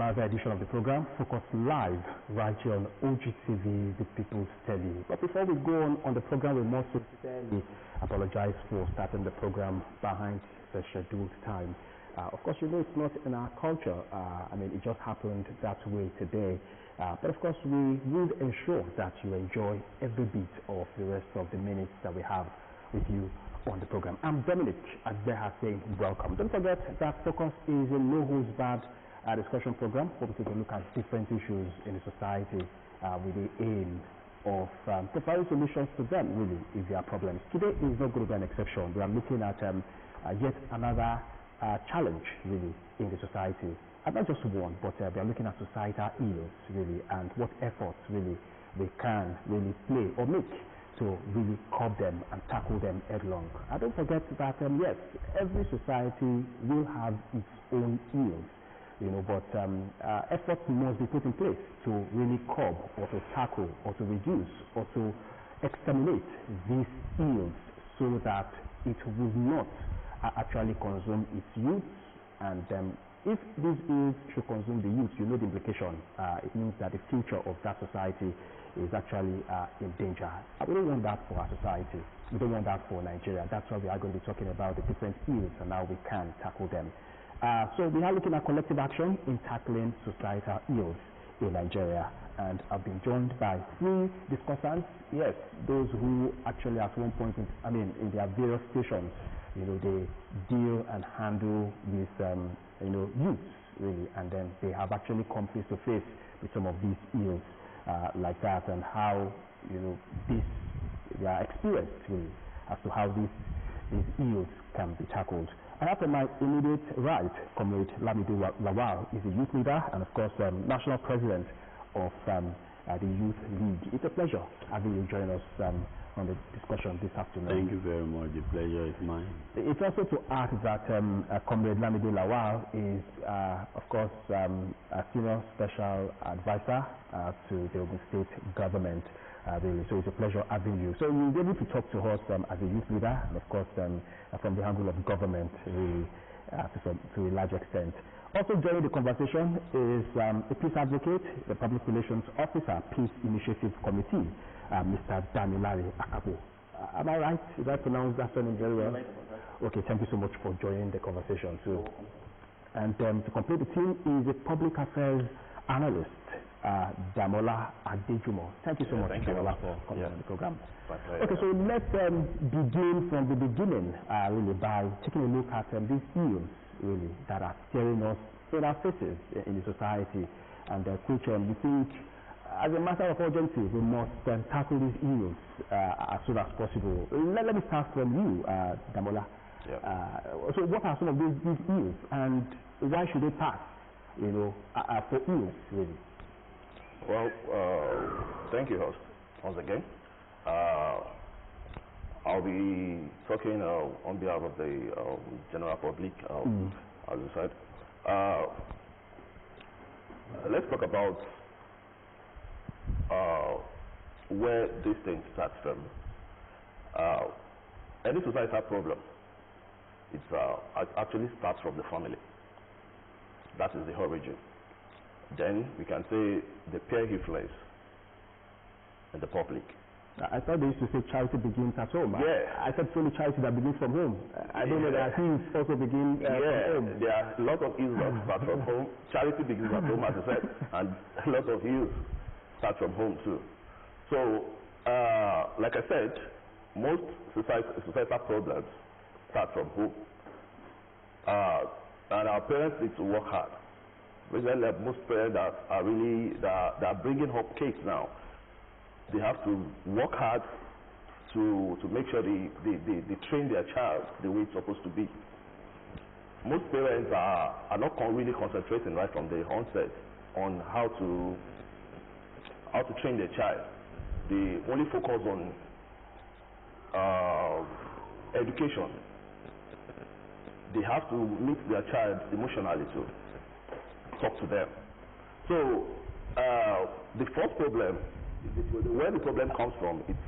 another edition of the program, Focus Live, right here on OGTV, the People's Telly. But before we go on the program, we must sincerely apologize for starting the program behind the scheduled time. Of course, you know it's not in our culture. It just happened that way today. But of course, we would ensure that you enjoy every bit of the rest of the minutes that we have with you on the program. I'm Dominic Agbeha saying welcome. Don't forget that Focus is a no-holds-barred discussion program where we take a look at different issues in the society with the aim of providing solutions to them, really, if there are problems. Today is not going to be an exception. We are looking at yet another challenge, really, in the society. And not just one, but we are looking at societal ills, really, and what efforts, really, we can really play or make to really curb them and tackle them headlong. And don't forget that, yes, every society will have its own ills, but efforts must be put in place to really curb or to tackle or to reduce or to exterminate these ills so that it will not actually consume its youth. And if these ills should consume the youth, you know the implication. It means that the future of that society is actually in danger. We don't want that for our society. We don't want that for Nigeria. That's why we are going to be talking about the different ills and how we can tackle them. So we are looking at collective action in tackling societal ills in Nigeria. And I've been joined by three discussants. Yes, those who actually at one point, in their various stations, they deal and handle with, youths, really. And then they have actually come face to face with some of these ills. Like that, and how they are experienced really as to how these ills can be tackled. And after my immediate right, Comrade Lamido Lawal is a youth leader and of course national president of the Youth League. It's a pleasure having you join us on the discussion this afternoon. Thank you very much. The pleasure is mine. It's also to add that Comrade Lamido Lawal is, of course, a senior special advisor to the Ogun State government, really. So it's a pleasure having you. So you'll be able to talk to us as a youth leader, and of course, from the angle of government, really, to a large extent. Also joining the conversation is a peace advocate, the Public Relations Officer, Peace Initiative Committee, Mr. Damilare Akabo. Am I right? Did I pronounce that name very well? Okay, thank you so much for joining the conversation too. And to complete the team is a public affairs analyst, Damola Adejumo. Thank you so much, Damola, for coming on the program. Okay, so let's begin from the beginning, really, by taking a look at these ills, really, that are staring us in our faces in the society, and which we think, as a matter of urgency, we must tackle these ills as soon as possible. Let me start from you, Damola. So what are some of these ills, and why should they pass, for ills, really? Well, thank you, host, once again. I'll be talking on behalf of the general public, as you said. Let's talk about where this thing starts from. Any societal problem, it actually starts from the family. That is the origin. Then we can say the peer influence in the public. I thought they used to say charity begins at home. Yeah. I said it's only charity that begins from home. I don't know that things also begin from home. There are a lot of ills that start from home. Charity begins at home, as I said, and a lot of ills start from home too. So, like I said, most societal problems start from home. And our parents need to work hard. Most parents that are bringing up kids now, they have to work hard to make sure they train their child the way it's supposed to be. Most parents are not really concentrating right from the onset on how to train their child. They only focus on education. They have to meet their child emotionally to talk to them. So the first problem, where the problem comes from, it's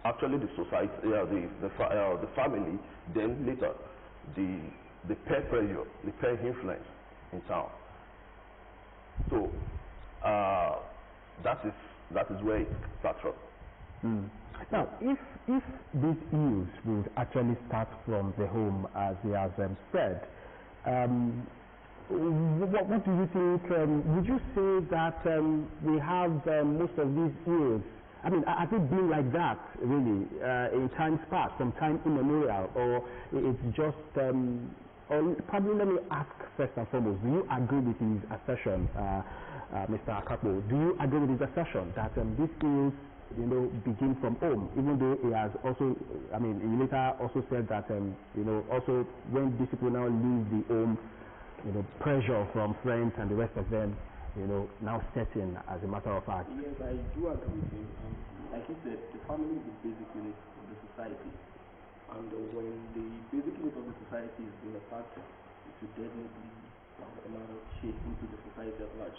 actually the society, the family, then later the peer pressure, the peer influence in town. So that is where it starts from. Now, if these ills would actually start from the home, as he has said, what do you think? Would you say that we have most of these ills? I mean, has it been like that really in times past, from time immemorial, or it's just? Or probably let me ask first and foremost: do you agree with his assertion, Mr. Akapo? Do you agree with his assertion that these ills, begin from home, even though he has also, he later also said that, also when these people now leave the home, pressure from friends and the rest of them, now set in as a matter of fact. Yes, I do agree with him. Like he said, the family is the basic unit of the society. And when the basic unit of the society is being attacked, it will definitely shape into the society at large.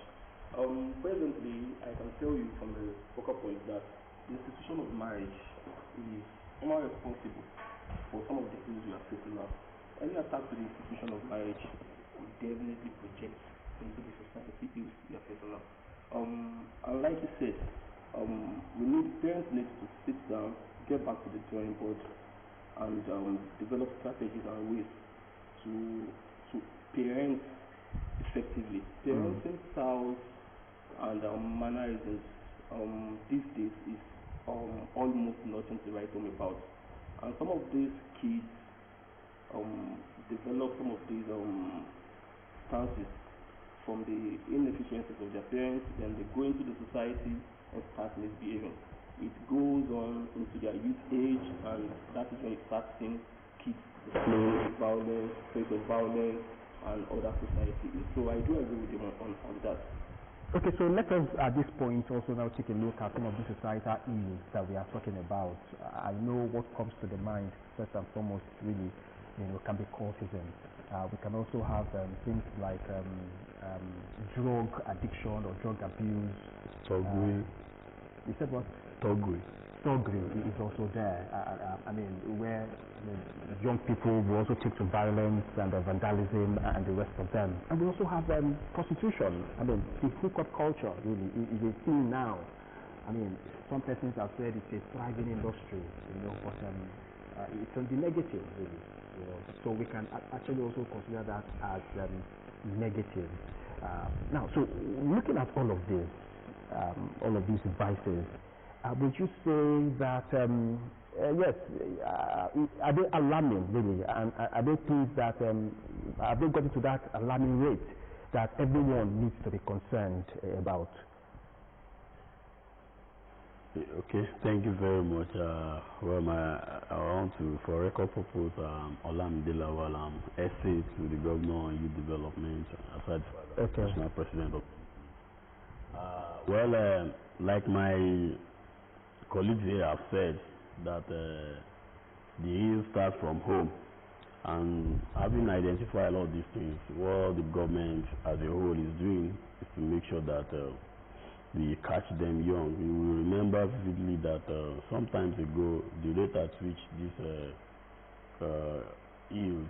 Presently, I can tell you from the focal point that the institution of marriage is more responsible for some of the things we are facing now. Any attack to the institution of marriage will definitely project into the society issues we are facing now. And like you said, parents need to sit down, get back to the drawing board, and develop strategies and ways to parent effectively. Parenting styles and mannerisms these days is almost nothing to write home about. And some of these kids develop some of these stances from the inefficiencies of their parents, then they go into the society and start misbehaving. It goes on into their youth age, and that is when it starts seeing kids displaying violence, traits of violence, and other society. So I do agree with him on that. Okay, so let us at this point also now take a look at some of the societal ills that we are talking about. I know what comes to the mind first and foremost really, can be cultism. We can also have things like drug addiction or drug abuse. Togri. You said what? Togri. Togri is also there. Where young people will also take to violence and vandalism and the rest of them. And we also have prostitution. The hookup culture really is a thing now. Some persons have said it's a thriving industry, but it's on the negative really. So we can actually also consider that as negative. Now, so looking at all of this, all of these vices, would you say that yes, are they alarming really, and are they things that have they gotten to that alarming rate that everyone needs to be concerned about? Okay, thank you very much. I want to, for record purpose, Olamide Lawal, essay to the governor on youth development, aside from the national president of. Like my colleagues here have said, that the ill starts from home, and having identified a lot of these things, what the government as a whole is doing is to make sure that we catch them young. We will remember vividly that sometimes ago, the rate at which this ills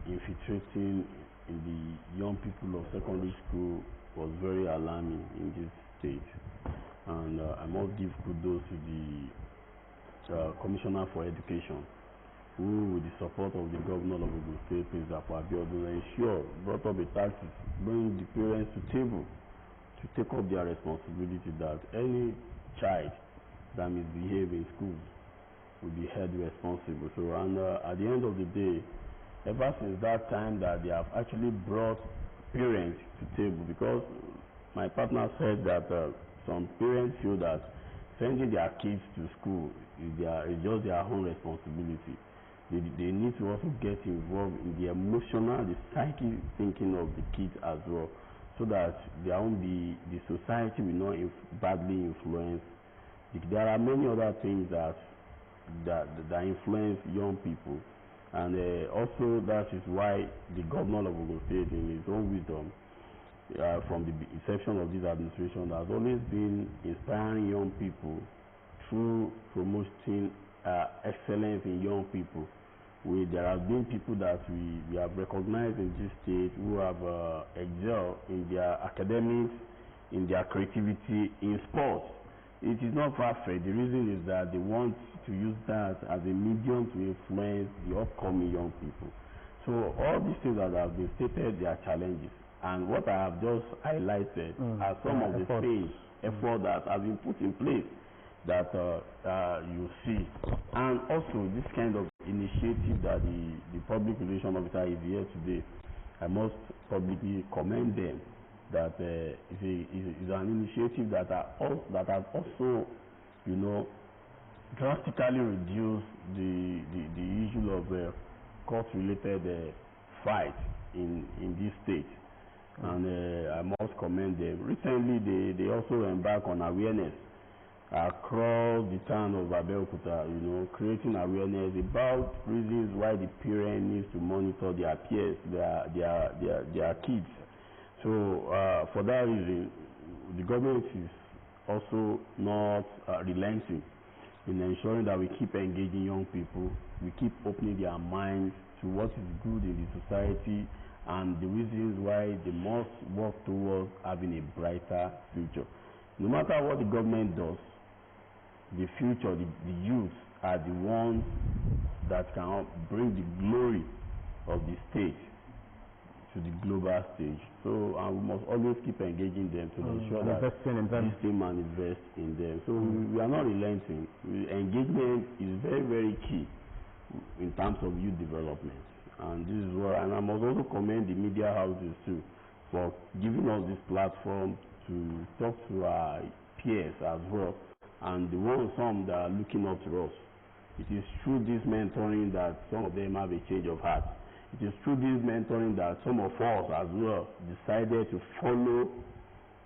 infiltrating in the young people of secondary school was very alarming in this state. And I must give kudos to the Commissioner for Education, who, with the support of the Governor of Ogun State, Prince Abiodun, brought up a tactic, bringing the parents to table to take up their responsibility that any child that misbehaves in school will be held responsible. So, and at the end of the day, ever since that time that they have actually brought parents to table, because my partner said that some parents feel that sending their kids to school is just their own responsibility. They need to also get involved in the emotional, the psychic thinking of the kids as well, so that the society will not badly influence. There are many other things that influence young people, and also that is why the governor of Ogun State, in his own wisdom, from the inception of this administration, has always been inspiring young people through promoting excellence in young people. There have been people that we have recognized in this state who have excelled in their academics, in their creativity in sports. It is not far-fetched. The reason is that they want to use that as a medium to influence the upcoming young people. So all these things that have been stated, they are challenges. And what I have just highlighted are some of the things, effort that have been put in place that you see. And also this kind of initiative that the public relations officer is here today, I must publicly commend them. That is an initiative that has also, you know, drastically reduced the issue of court-related fight in this state. And I must commend them. Recently, they also embarked on awareness across the town of Abeokuta, you know, creating awareness about reasons why the parent needs to monitor their peers, their kids. So for that reason, the government is also not relenting in ensuring that we keep engaging young people, we keep opening their minds to what is good in the society and the reasons why they must work towards having a brighter future. No matter what the government does, the future, the youth are the ones that can bring the glory of the state to the global stage. So we must always keep engaging them to ensure that this team and invest in them. So we are not relenting. Engagement is very, very key in terms of youth development. And this is what, and I must also commend the media houses too for giving us this platform to talk to our peers as well, and the ones, some that are looking up to us. It is through this mentoring that some of them have a change of heart. It is through this mentoring that some of us as well decided to follow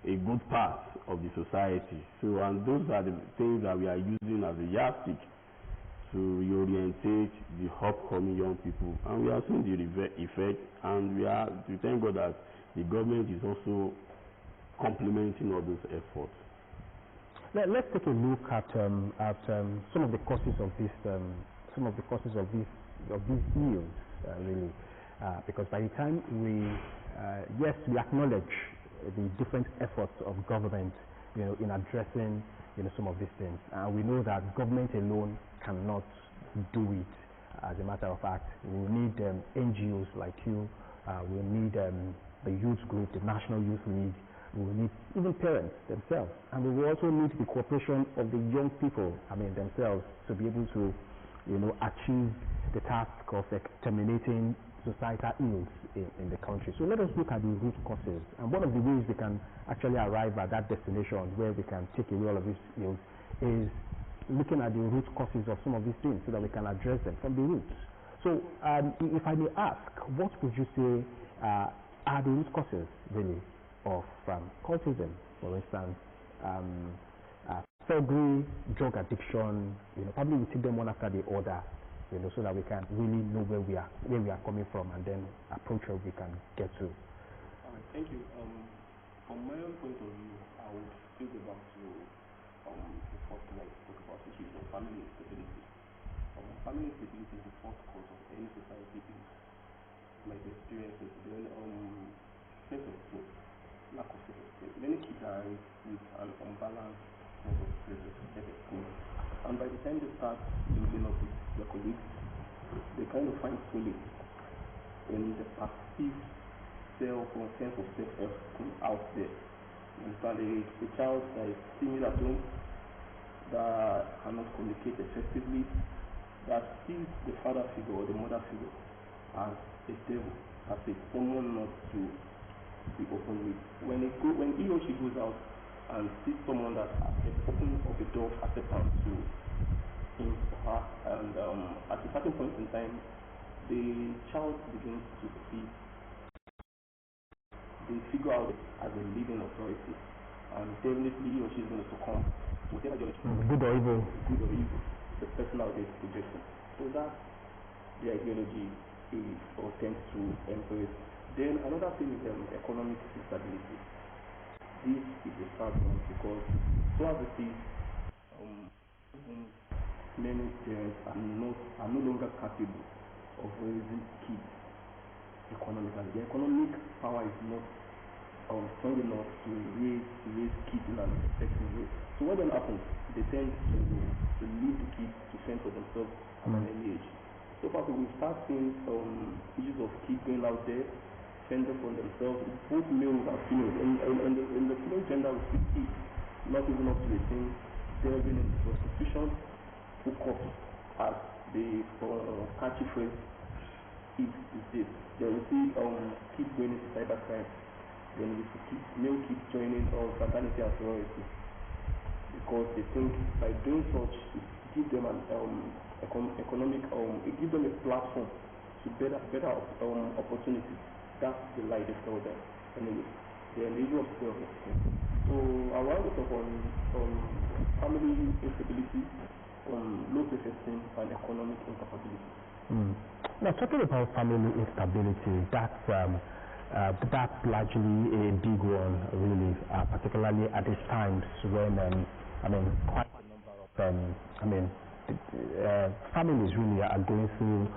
a good path of the society. So, and those are the things that we are using as a yardstick to reorientate the upcoming young people. And we are seeing the effect, and we thank God that the government is also complementing all those efforts. Let's take a look at some of the causes of this, these ills, really, because by the time we acknowledge the different efforts of government, you know, in addressing, you know, some of these things, and we know that government alone cannot do it. As a matter of fact, we need NGOs like you. We need the youth group, the National Youth League. We will need even parents themselves, and we will also need the cooperation of the young people, themselves, to be able to, you know, achieve the task of exterminating societal ills in the country. So let us look at the root causes, and one of the ways we can actually arrive at that destination where we can take away all of these ills is looking at the root causes of some of these things so that we can address them from the roots. So if I may ask, what would you say are the root causes, really, of cultism, for instance, thuggery, drug addiction? You know, probably we take them one after the other, you know, so that we can really know where we are coming from, and then approach where we can get to. All right, thank you. From my own point of view, I would still go back to the first thing I spoke about, which is family instability. Family instability is the first cause of any society ills, like experiences. Then, sense of self, lack of self-esteem. Many kids are raised with an unbalanced sense of self-esteem, and by the time they start building up with their colleagues, they kind of find solace in the perceived self or sense of self-esteem out there. You understand? A child that is timid at home, that cannot communicate effectively, that sees the father figure or the mother figure as a devil, as someone not to be open with. When he or she goes out and sees someone that has opened up a door of acceptance to him or her, and at a certain point in time, the child begins to see the figure out as a living authority, and definitely he or she is going to succumb to whatever good or evil, the person out there is projecting. So that's the ideology is or tends to embrace. Then another thing is economic instability. This is a sad one because so as it is, many parents are no longer capable of raising kids economically. The economic power is not strong enough to raise So what then happens? They tend to leave the kids to fend for themselves at an early age. So far, we start seeing issues of kids going out there, fending for themselves, both males and females. In the female gender, we see kids not even up to 18, delving into prostitution, hook-up, as the catchy phrase is this. Then we see kids going into cybercrime. Then we see male kids joining fraternity and sorority, because they think by doing such it gives them an economic it gives them a platform to better opportunities. That's the lie they tell them. Anyway, they're in the issue of self-esteem. So I want to talk on family instability, low self-esteem, and economic incapability. Now, talking about family instability, that's largely a big one, really, particularly at these times when, quite a number of, families really are going through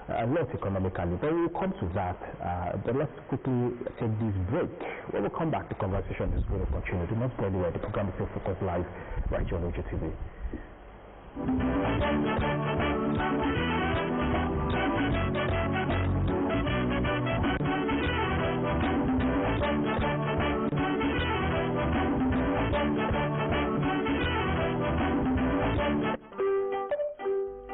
a lot economically. But we'll come to that. But let's quickly take this break. When we come back, the conversation is going to continue. Do not go anywhere. The program is still Focus Live right here on OGTV.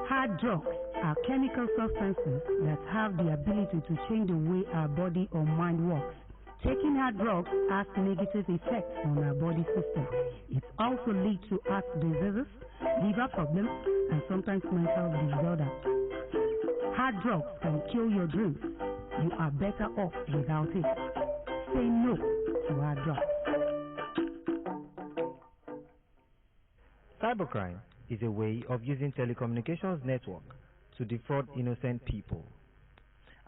Hard drugs are chemical substances that have the ability to change the way our body or mind works. Taking hard drugs has negative effects on our body system. It also leads to heart diseases, liver problems, and sometimes mental disorders. Hard drugs can kill your dreams. You are better off without it. Say no to hard drugs. Cybercrime is a way of using telecommunications network to defraud innocent people.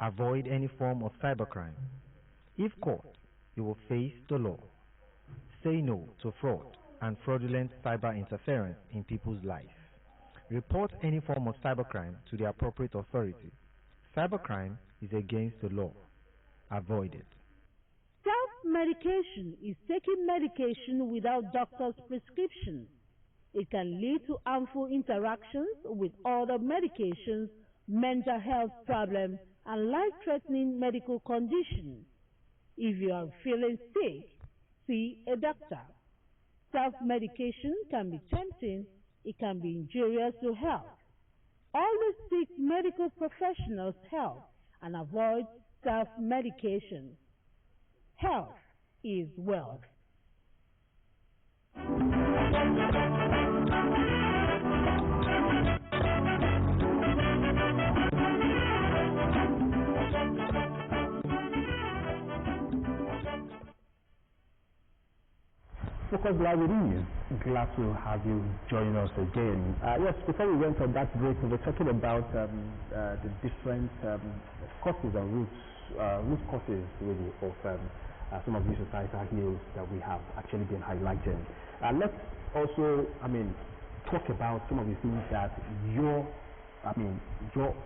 Avoid any form of cybercrime. If caught, you will face the law. Say no to fraud and fraudulent cyber interference in people's lives. Report any form of cybercrime to the appropriate authority. Cybercrime is against the law. Avoid it. Self-medication is taking medication without doctor's prescription. It can lead to harmful interactions with other medications, mental health problems, and life-threatening medical conditions. If you are feeling sick, see a doctor. Self-medication can be tempting. It can be injurious to health. Always seek medical professionals' help and avoid self-medication. Health is wealth. Focus Live with you. Glad to have you join us again. Yes, before we went on that break, we were talking about the different causes and root causes really of some of these societal ills that we have actually been highlighting. Let's also, talk about some of the things that your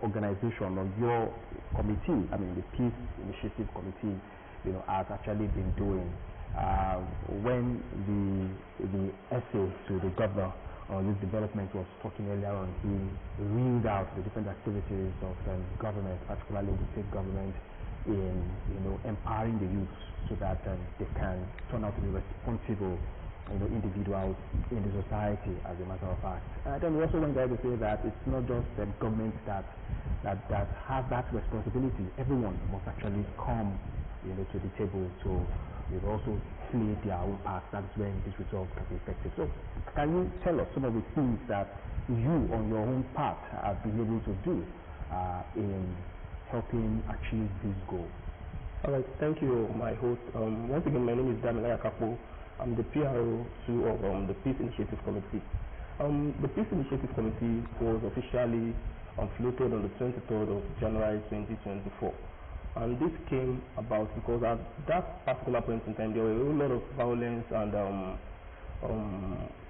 organization or your committee, the Peace Initiative Committee, has actually been doing. When the essay to the governor on youth development was talking earlier on, he reeled out the different activities of government, particularly the state government, in empowering the youth so that they can turn out to be responsible individuals in the society, as a matter of fact. Then we also went there to say that it's not just the government that has that responsibility. Everyone must actually come to the table to also play their own part. That's when this result can be effective. So can you tell us some of the things that you on your own part have been able to do in helping achieve this goal? All right, thank you, my host. Once again, my name is Damilaya Kapo. I'm the PRO of the Peace Initiative Committee. The Peace Initiative Committee was officially floated on the 23rd of January 2024. And this came about because at that particular point in time, there were a whole lot of violence and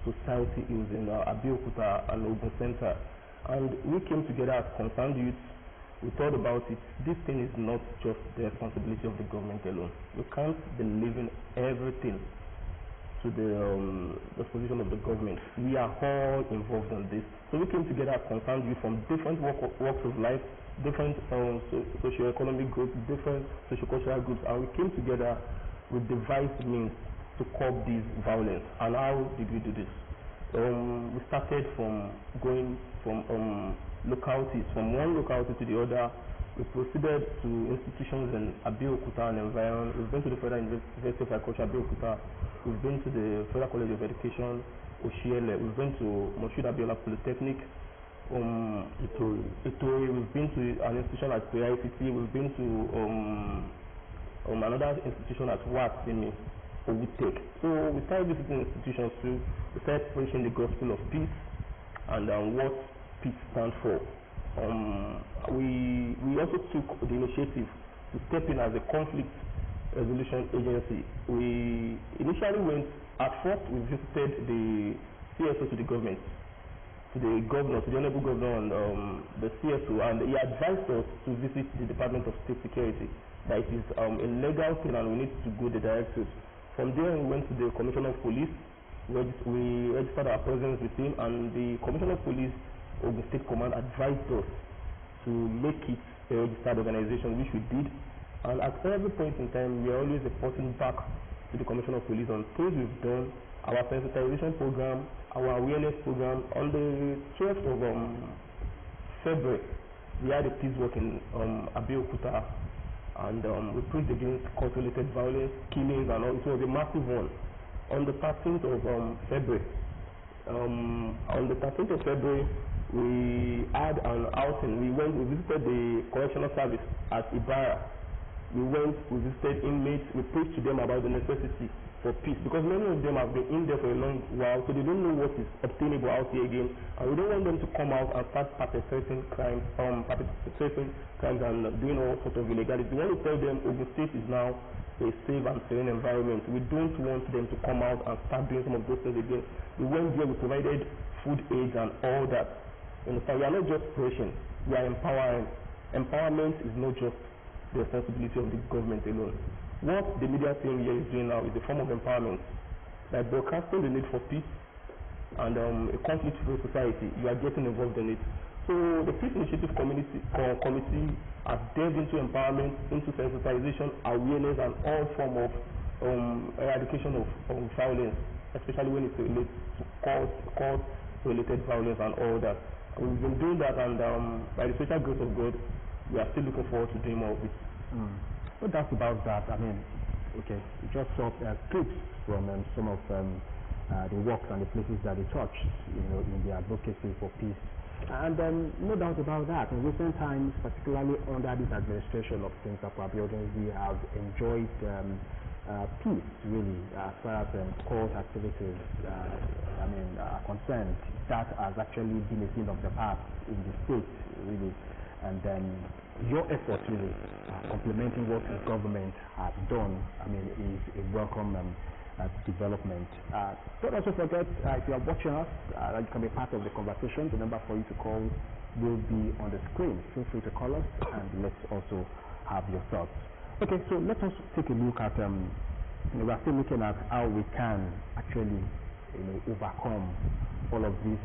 society ills in Abeokuta and Ogun Center. And we came together as concerned youth. We thought about it. This thing is not just the responsibility of the government alone. We can't be leaving everything to the position of the government. We are all involved in this. So we came together as concerned youth from different walks of life, different socio-economic groups, different socio-cultural groups, and we came together with devised means to curb this violence. And how did we do this? We started from going from localities, from one locality to the other. We proceeded to institutions in Abeokuta and environ. We've been to the Federal University of Agriculture, Abeokuta. We've been to the Federal College of Education, Oshiele. We've been to Moshood Abiola Polytechnic, Itori. We've been to an institution at ICT. We've been to another institution at WASIMI, Owutek. So we started visiting institutions too. We started preaching the gospel of peace and what peace stands for. We also took the initiative to step in as a conflict resolution agency. We initially went, at first we visited the CSO to the government, to the governor, to the honorable governor and the CSO, and he advised us to visit the Department of State Security, that it is a legal thing and we need to go the directive. From there we went to the Commissioner of Police. We registered our presence with him, and the Commissioner of Police of the State Command advised us to make it a registered organization, which we did. And at every point in time, we are always reporting back to the Commissioner of Police on things we've done, our sensitization program, our awareness program. On the 12th of February, we had a peace walk in Abeokuta, and we preached against court-related violence, killings, and all. It was a massive one. On the 13th of February, we had an outing. We visited the correctional service at Ibarra. We visited inmates. We preached to them about the necessity for peace, because many of them have been in there for a long while, so they don't know what is obtainable out here again, and we don't want them to come out and start perpetrating crimes and doing all sorts of illegality. We want to tell them Ogun State is now a safe and serene environment. We don't want them to come out and start doing some of those things again. We went there, we provided food aids and all that. We are not just preaching, we are empowering. Empowerment is not just the responsibility of the government alone. What the media team here is doing now is a form of empowerment. By broadcasting the need for peace and a conflict-free society, you are getting involved in it. So the Peace Initiative Committee has delved into empowerment, into sensitization, awareness, and all form of eradication of violence, especially when it relates to court-related violence and all that. We've been doing that, and by the special grace of God, we are still looking forward to doing more of it. What that's about that? I mean, okay, we just saw clips from some of the works and the places that they touched, in their advocacy for peace. And no doubt about that. In recent times, particularly under this administration of Senator Abiodun, we have enjoyed peace, really, as far as court activities are concerned. That has actually been a thing of the past in the state, really. And your efforts, really, complementing what the government has done, is a welcome development. Don't also forget, if you are watching us, you can be part of the conversation. The number for you to call will be on the screen. Feel free to call us, and let's also have your thoughts. Okay, so let us take a look at, we are still looking at how we can actually, overcome all of these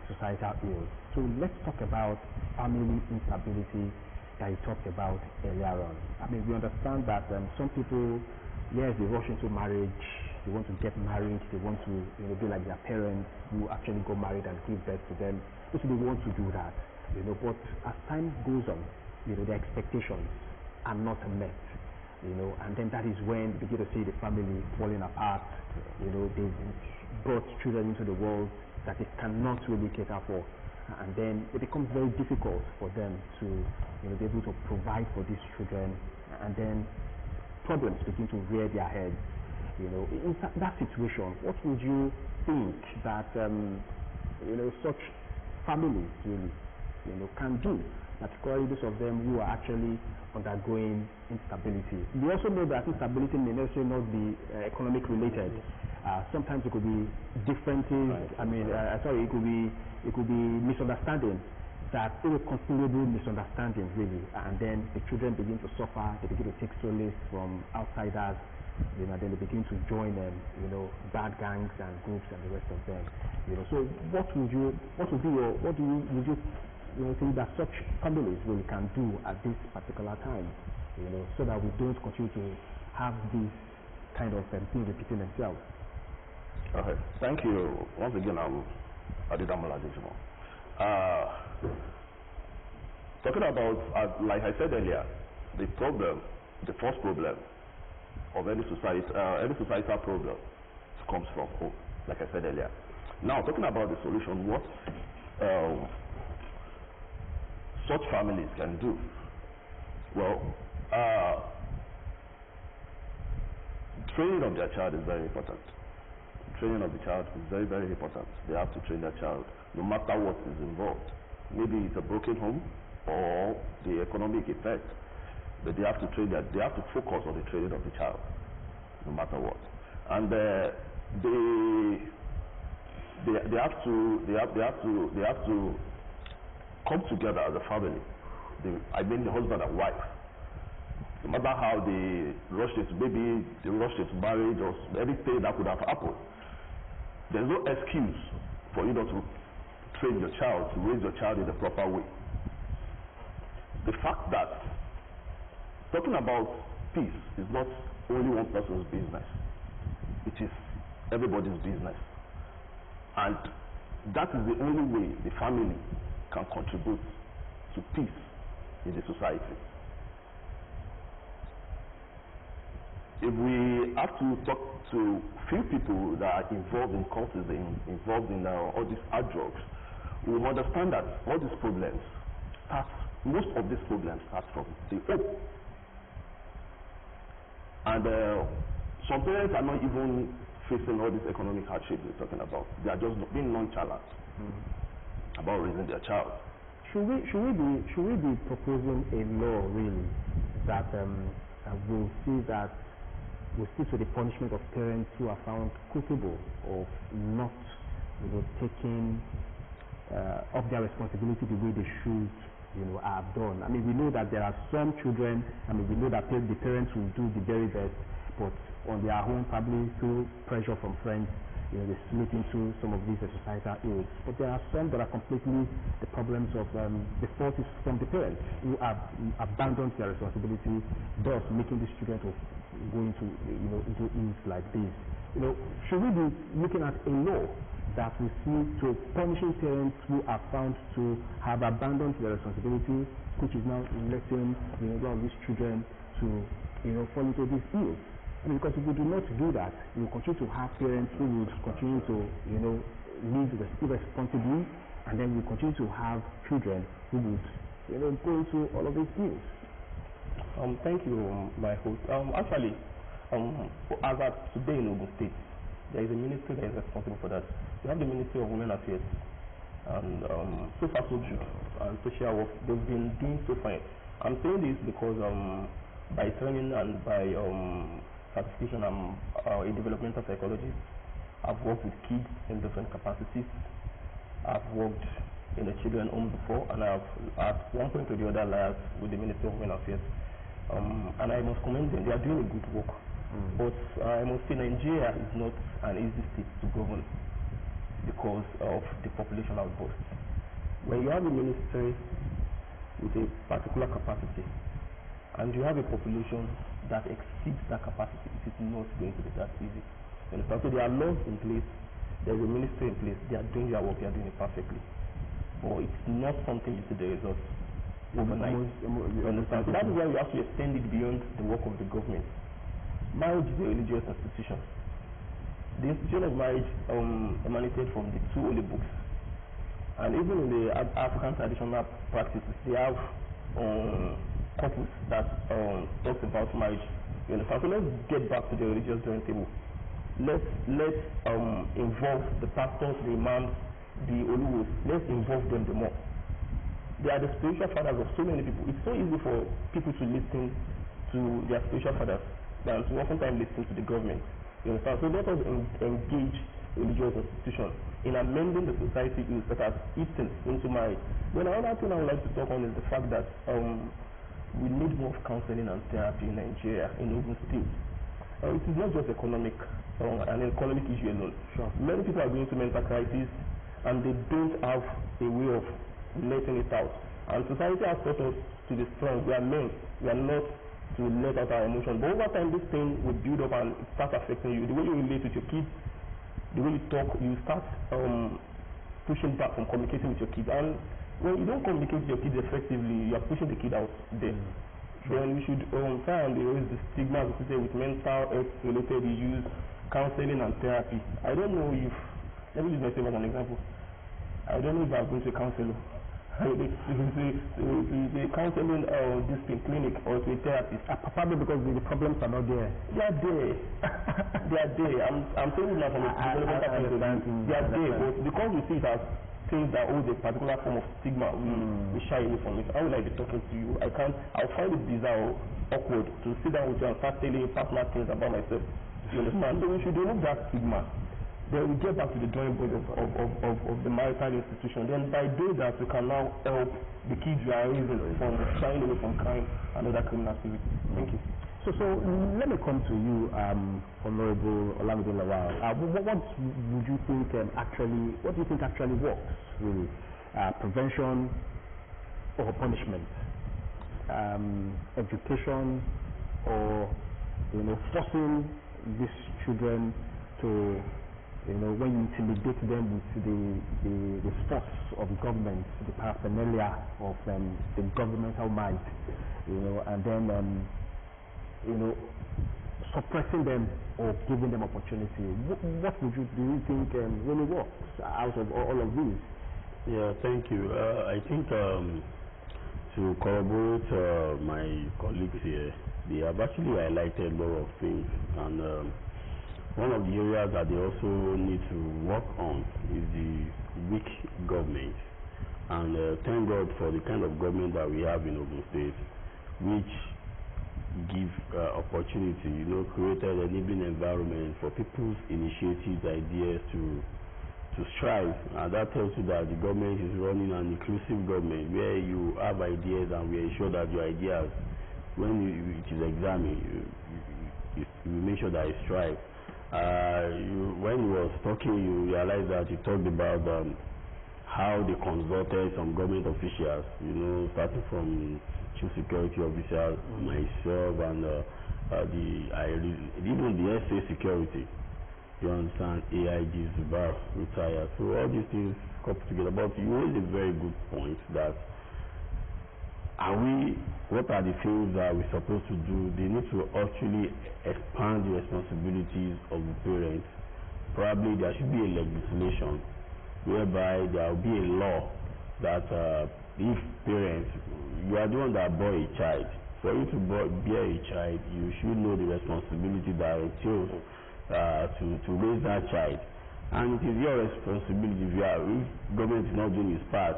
societal ills. So let's talk about family instability that you talked about earlier on. We understand that some people, yes, they rush into marriage, they want to get married, they want to be like their parents who actually got married and give birth to them. So they want to do that, but as time goes on, their expectations are not met, and then that is when you begin to see the family falling apart. They've brought children into the world that they cannot really cater for, and then it becomes very difficult for them to be able to provide for these children, and then problems begin to rear their heads. In that situation, what would you think that such families really can do, particularly those of them who are actually undergoing instability? We also know that instability may necessarily not be economic related. Sometimes it could be differences. It could be misunderstanding, that irreconcilable misunderstanding, really, and then the children begin to suffer. They begin to take solace from outsiders, then they begin to join bad gangs and groups and the rest of them. So what would you think that such families really can do at this particular time, so that we don't continue to have this kind of thing repeating themselves? Okay, thank you. Once again, I'm Adidamola Dejimo. Talking about, like I said earlier, the first problem of any societal problem comes from home, like I said earlier. Now, talking about the solution, what such families can do. Well, training of their child is very important. Training of the child is very, very important. They have to train their child, no matter what is involved. Maybe it's a broken home or the economic effect, but they have to they have to focus on the training of the child, no matter what. And they have to come together as a family. The husband and wife. No matter how they rushed into marriage or anything that could have happened, there's no excuse for you not to train your child, to raise your child in the proper way. The fact that talking about peace is not only one person's business, it is everybody's business. And that is the only way the family can contribute to peace in the society. If we have to talk to few people that are involved in causes, involved in all these hard drugs, we will understand that all these problems most of these problems start from the home. And some parents are not even facing all this economic hardship we're talking about. They are just being nonchalant about raising their child. Should we be proposing a law really that will see to the punishment of parents who are found culpable of not taking up their responsibility the way they should have done? I mean, we know that there are some children, we know that the parents will do the very best, but on their own, probably through pressure from friends, they slip into some of these societal ills. But there are some that are completely the problems of the fault is from the parents who have abandoned their responsibility, thus making these children to go into ills like this. Should we be looking at a law that will see to punishing parents who are found to have abandoned their responsibility, which is now letting all these children to fall into these ills? Because if we do not do that, we will continue to have parents who will continue to live irresponsibly, and then we continue to have children who would go into all of these ills. Thank you, my host. Actually, as at today in Ogun State, there is a ministry that is responsible for that. We have the Ministry of Women Affairs, and so far so good, and social work, they've been doing so fine. I'm saying this because by training and by certification, I'm a developmental psychologist. I've worked with kids in different capacities. I've worked in the children home before, and I've at one point or the other liaised with the Ministry of Women Affairs. And I must commend them, they are doing a good work. But I must say Nigeria is not an easy state to govern because of the population outburst. When you have a ministry with a particular capacity and you have a population that exceeds that capacity, it is not going to be that easy. So there are laws in place, there is a ministry in place, they are doing their work, they are doing it perfectly. But it's not something you see the results overnight. You understand? So that is why we have to extend it beyond the work of the government. Marriage is a religious institution. The institution of marriage emanated from the two holy books. And even in the African traditional practices, they have couples that talks about marriage. You understand? So let's get back to the religious joint table. Let's involve the pastors, the imams, the oluwos. Let's involve them the more. They are the spiritual fathers of so many people. It's so easy for people to listen to their spiritual fathers than to oftentimes listen to the government. You understand? So let us engage religious institutions in amending the society ills that has eaten into marriage. Then another thing I would like to talk on is the fact that we need more counseling and therapy in Nigeria, in Ogun State. it is not just an economic issue alone. Sure. Many people are going through mental crisis and they don't have a way of letting it out. And society has taught us to be strong. We are men. We are not to let out our emotions. But over time, this thing will build up and it starts affecting you. The way you relate with your kids, the way you talk, you start pushing back from communicating with your kids. And when you don't communicate with your kids effectively, you are pushing the kid out there. Then we should try and erase the stigma associated with mental health related issues, counseling and therapy. I don't know if, let me use myself as an example. I don't know if I've been to a counselor. The counseling this clinic or to a therapist. Probably because the problems are not there. They are there. They are there. I'm saying that from a developmental point of view. They are there, but because we see it as things that hold a particular form of stigma, we shy away from it. How will I be talking to you? I'll find it bizarre or awkward to sit down with you and start telling you personal things about myself. You understand? So we should remove that stigma. Then we get back to the drawing board of the marital institution. Then by doing that, we can now help the kids we are raising from shying away from crime and other criminal activity. Thank you. So let me come to you, Honorable Olamide Lawal. What would you think what do you think actually works, really? Prevention or punishment? Education or, forcing these children to, when you intimidate them with the force of the government, the paraphernalia of the governmental might, and then suppressing them or giving them opportunity. What do you think really works out of all of these? Yeah, thank you. I think to corroborate my colleagues here, they have actually highlighted a lot of things, and one of the areas that they also need to work on is the weak government. And thank God for the kind of government that we have in Ogun State, which give opportunity, created an enabling environment for people's initiatives, ideas to strive. And that tells you that the government is running an inclusive government where you have ideas and we ensure that your ideas, when it is examined, you make sure that it strives. When he was talking, you realize that he talked about how they consulted some government officials, starting from chief security officers, myself, and even the SA security. You understand, AIG, Zubar, retired. So all these things come together. But you raised a very good point that what are the things that we're supposed to do? They need to actually expand the responsibilities of the parents. Probably there should be a legislation whereby there will be a law that if parents, you are the one that bore a child, for you to bear a child, you should know the responsibility that entails to raise that child. And it is your responsibility. If government is not doing its part,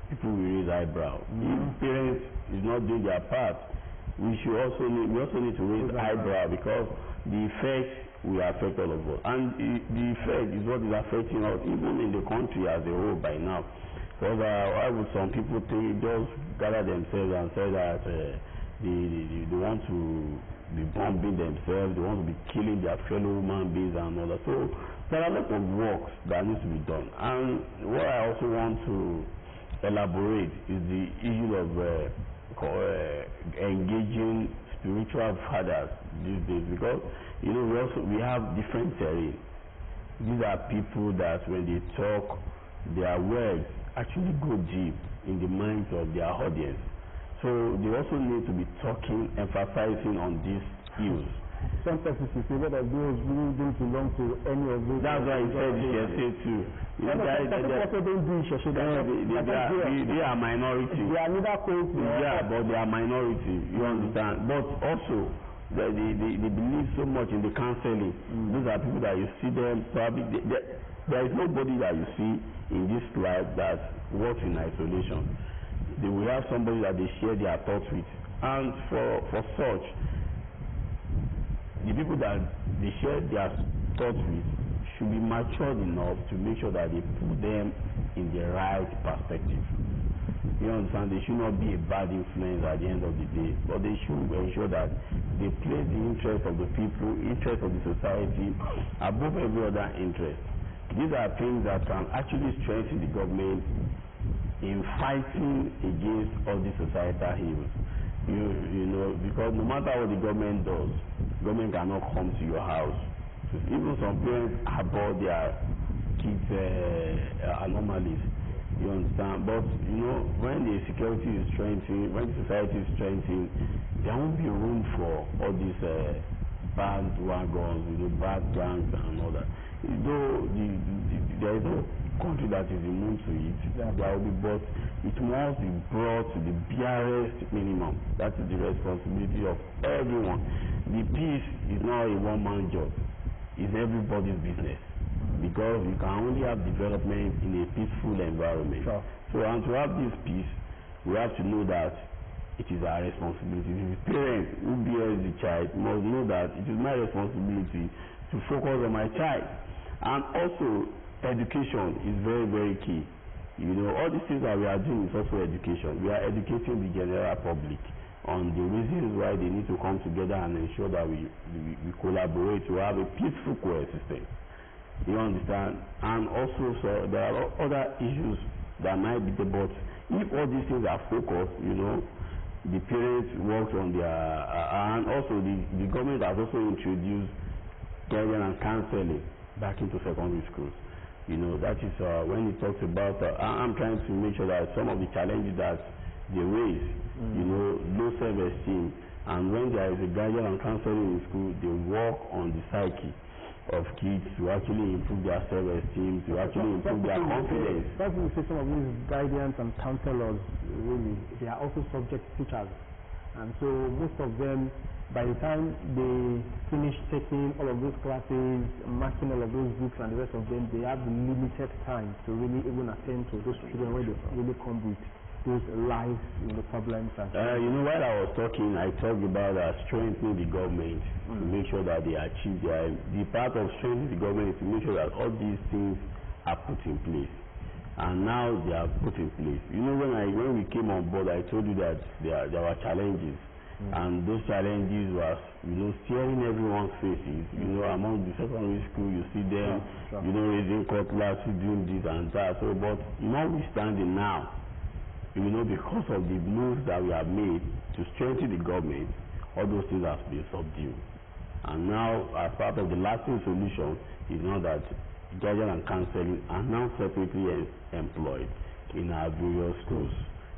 people will raise eyebrow. If parents is not doing their part, we also need to raise eyebrow, because the effect will affect all of us. And the effect is what is affecting us, even in the country as a whole by now. Because why would some people just gather themselves and say that they want to be bombing themselves, they want to be killing their fellow human beings and all that. So there are a lot of work that needs to be done. And what I also want to elaborate is the issue of engaging spiritual fathers these days, because we have different terrain. These are people that when they talk, their words actually go deep in the minds of their audience. So they also need to be talking, emphasizing on these issues. Some persons you say whether those who don't belong to any of those. That's why he said Sheshe too. They are minority. They are neither close. Yeah, but they are minority. You understand? But also they believe so much in the counseling. Those are people that you see them probably. There is nobody that you see in this life that works in isolation. They will have somebody that they share their thoughts with, and for such, the people that they share their thoughts with should be matured enough to make sure that they put them in the right perspective. You understand? They should not be a bad influence at the end of the day, but they should ensure that they place the interest of the people, interest of the society above every other interest. These are things that can actually strengthen the government in fighting against all these societal ills. You know, because no matter what the government does, government cannot come to your house. So even some parents abhor their kids' anomalies. You understand? But you know, when the security is strengthened, when the society is strengthened, there won't be room for all these bad wagons, you know, bad gangs and all that. Though there is no country that is immune to it, there will be, but it must be brought to the barest minimum. That is the responsibility of everyone. The peace is not a one-man job. It's everybody's business. Because you can only have development in a peaceful environment. Sure. So, and to have this peace, we have to know that it is our responsibility. The parent who bears the child must know that it is my responsibility to focus on my child. And also, education is very, very key. You know, all these things that we are doing is also education. We are educating the general public on the reasons why they need to come together and ensure that we collaborate to have a peaceful coexistence. You understand? And also, so there are other issues that might be there, but if all these things are focused, you know, the parents work on their and also the government has also introduced guidance and counseling back into secondary schools. You know, that is when it talks about I'm trying to make sure that some of the challenges that they raise, you know, low self-esteem, and when there is a guidance and counseling in school, they work on the psyche of kids to actually improve their self-esteem, to actually improve their confidence. That's when we say some of these guidance and counselors, really, they are also subject teachers. And so most of them, by the time they finish taking all of those classes, marking all of those books and the rest of them, they have limited time to really even attend to those children when they really come with those life, you know, problems. And you know, while I was talking, I talked about strengthening the government to make sure that they achieve the part of strengthening the government is to make sure that all these things are put in place. And now they are put in place. You know, when we came on board, I told you that there were challenges. And those challenges was, you know, staring everyone's faces. You know, among the secondary school, you see them, you know, raising cutlass, doing this and that. So, but notwithstanding now, you know, because of the moves that we have made to strengthen the government, all those things have been subdued. And now, as part of the lasting solution, is now that guidance and counseling are now separately employed in our various schools.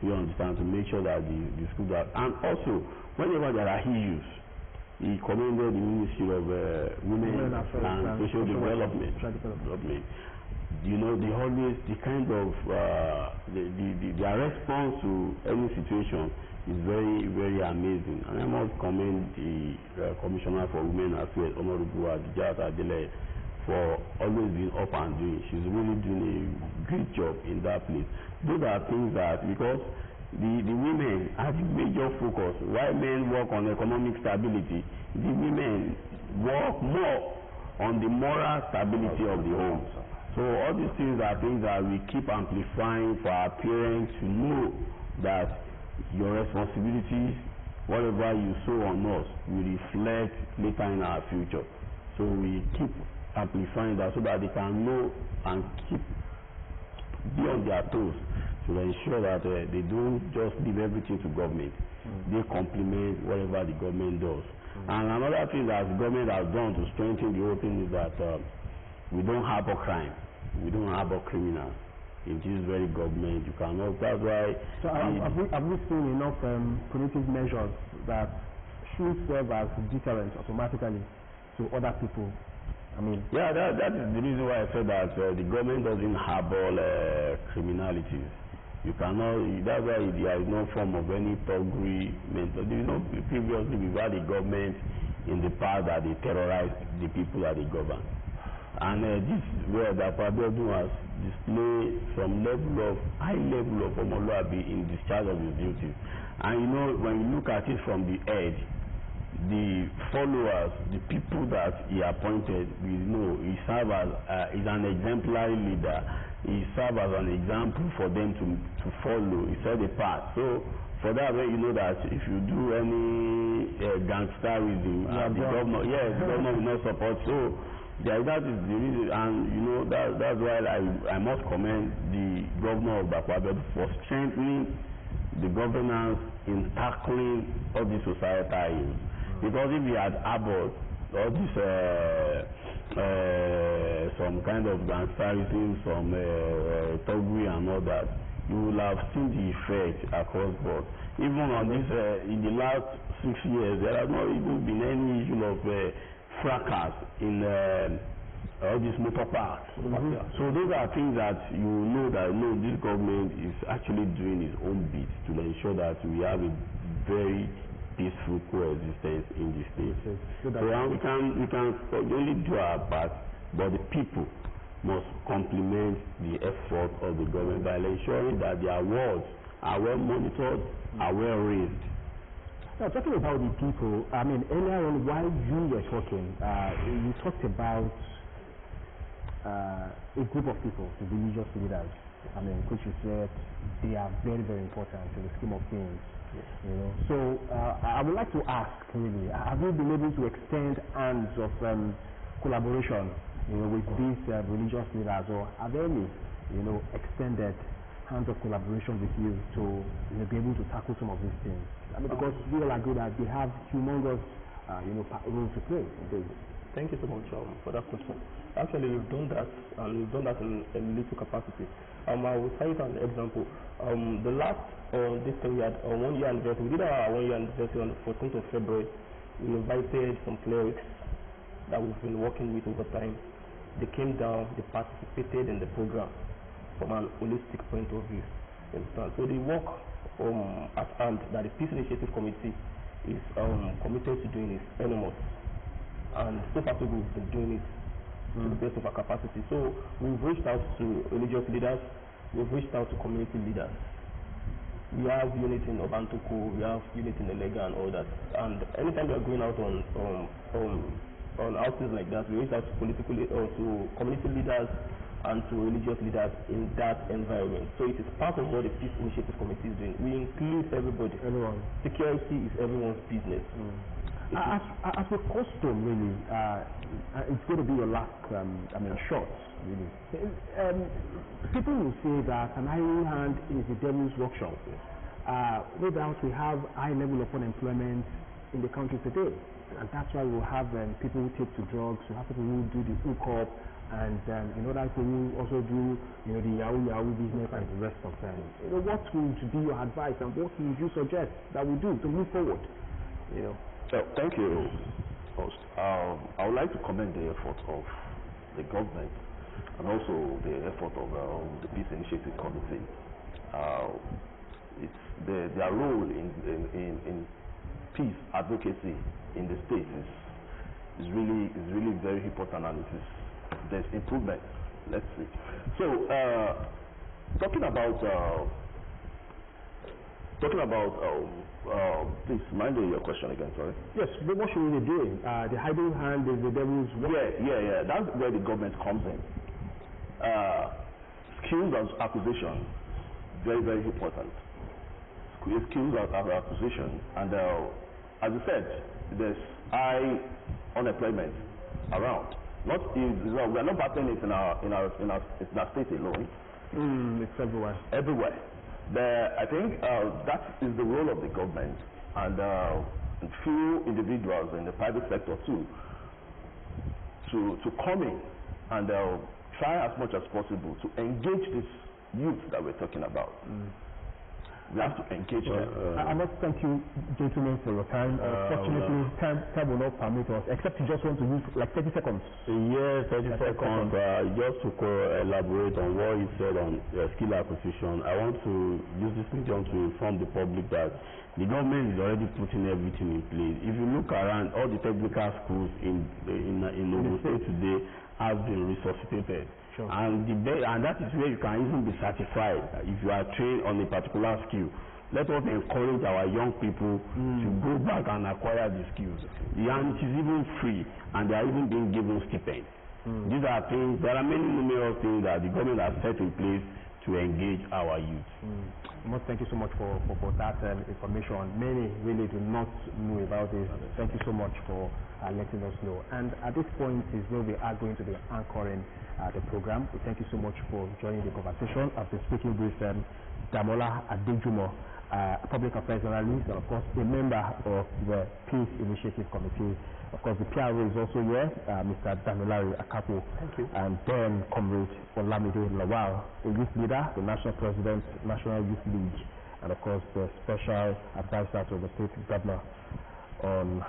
You understand, to make sure that the schools are, and also, whenever there are issues, he commended the Ministry of Women and Social Development. You know, they always, the kind of their response to any situation is very, very amazing. And I must commend the Commissioner for Women Affairs, Honorable Adijat Adele, for always being up and doing. She's really doing a great job in that place. Those are things that, because the women are the major focus. While men work on economic stability, the women work more on the moral stability of the home. So all these things are things that we keep amplifying for our parents to know that your responsibilities, whatever you sow on us, will reflect later in our future. So we keep amplifying that so that they can know and be on their toes to ensure that they don't just leave everything to government. They complement whatever the government does. And another thing that the government has done to strengthen the whole thing is that we don't harbor crime. We don't harbor criminals. In this very government, you cannot. That's why. So have we seen enough punitive measures that should serve as deterrent automatically to other people? I mean, yeah, that is the reason why I said that the government doesn't harbor criminalities. You cannot. That's why there is no form of any thuggery. You know, previously we've had a government in the past that they terrorize the people that they govern. And this where the Pabiodun has displayed some high level of Omoluabi in discharge of his duties. And you know, when you look at it from the edge, the followers, the people that he appointed, we know he served as is an exemplary leader. He served as an example for them to follow. He set a path. So for that way, you know that if you do any gangsterism, the governor will not support. So that is the reason, and you know that's why I must commend the governor of Bakwabe for strengthening the governance in tackling all these societal issues. Because if we had abroad all this some kind of gangsterism, some thuggery and all that, you will have seen the effect across board. Even on this, in the last 6 years, there has not even been any issue of fracas in all these motor parks. So those are things that you know that this government is actually doing its own bit to ensure that we have a very peaceful coexistence in the state. So we can only do our part, but the people must complement the effort of the government by ensuring that their wards are well monitored, are well raised. Now, talking about the people, I mean, earlier on while you were talking, you talked about a group of people, the religious leaders. I mean, which you said they are very, very important in the scheme of things. You know, so I would like to ask, really, have you been able to extend hands of collaboration, you know, with these religious leaders, or are there any, you know, extended hands of collaboration with you to, you know, be able to tackle some of these things? I mean, because we all agree that they have humongous, you know, role to play in this. Thank you so much for that question. Actually, we've done that, and we've done that in a little capacity. I will cite an example. The last this thing we had 1 year anniversary. We did our 1 year anniversary on the 14th of February. We invited some clerics that we've been working with over time. They came down, they participated in the program from an holistic point of view. So the work at hand that the Peace Initiative Committee is committed to doing is enormous. And so far so good, we've been doing it to the best of our capacity. So we've reached out to religious leaders, we've reached out to community leaders. We have unit in Obantoko, we have unit in Elega and all that. And anytime we are going out on outings like that, we reach out to to community leaders and to religious leaders in that environment. So it is part of what the Peace Initiative Committee is doing. We include everybody. Everyone. Security is everyone's business. As a custom, really, it's going to be your last, shot, really. People will say that an iron hand is the devil's workshop. Without we have high level of unemployment in the country today, and that's why we'll have people who take to drugs, we have people who do the hookup, and other people who also do, you know, the Yahoo business and the rest of them. You know, what would be your advice, and what would you suggest that we do to move forward? You know. So, thank you, host. I would like to commend the effort of the government and also the effort of the Peace Initiative Committee. It's their role in peace advocacy in the state is really very important, and there's improvement. Let's see. So, talking about please mind your question again, sorry. Yes, but what should we be doing? The hiding hand is the devil's work. Yeah. That's where the government comes in. Skills acquisition, very, very important. Skills acquisition, and as you said, there's high unemployment around. We are not battling it in our state alone. It's everywhere. Everywhere. I think that is the role of the government and few individuals in the private sector too, to come in and try as much as possible to engage this youth that we're talking about. We have to engage them. I must thank you, gentlemen, for your time. Fortunately, time will not permit us, except you just want to use like 30 seconds. Yes, 30 seconds. Just to elaborate on what you said on skill acquisition, I want to use this medium to inform the public that the government is already putting everything in place. If you look around, all the technical schools in Ogun State today have been resuscitated. Sure. And that is where you can even be certified if you are trained on a particular skill. let us encourage our young people to go back and acquire the skills. And it is even free, and they are even being given stipends. These are things, there are many numerous things that the government has set in place to engage our youth. Thank you so much for that information. Many really do not know about this. Thank you so much for letting us know. And at this point is where we are going to be anchoring the program. We thank you so much for joining the conversation. I've been speaking with Damola Adejumo, public affairs analyst, and of course a member of the Peace Initiative Committee. Of course, the PRO is also here, Mr. Damilari Akapo. Thank you. And then Comrade Olamide Lawal, a youth leader, the national president, National Youth League, and of course the special advisor to the state governor on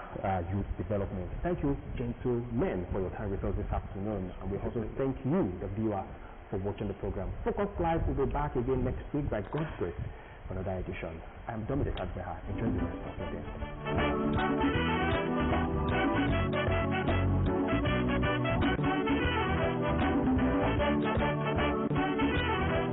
youth development. Thank you, gentlemen, for your time with us this afternoon. And we also thank you, the viewer, for watching the program. Focus Live will be back again next week by God's grace for another edition. I'm Dominic Adbeha. Enjoy the rest of your day.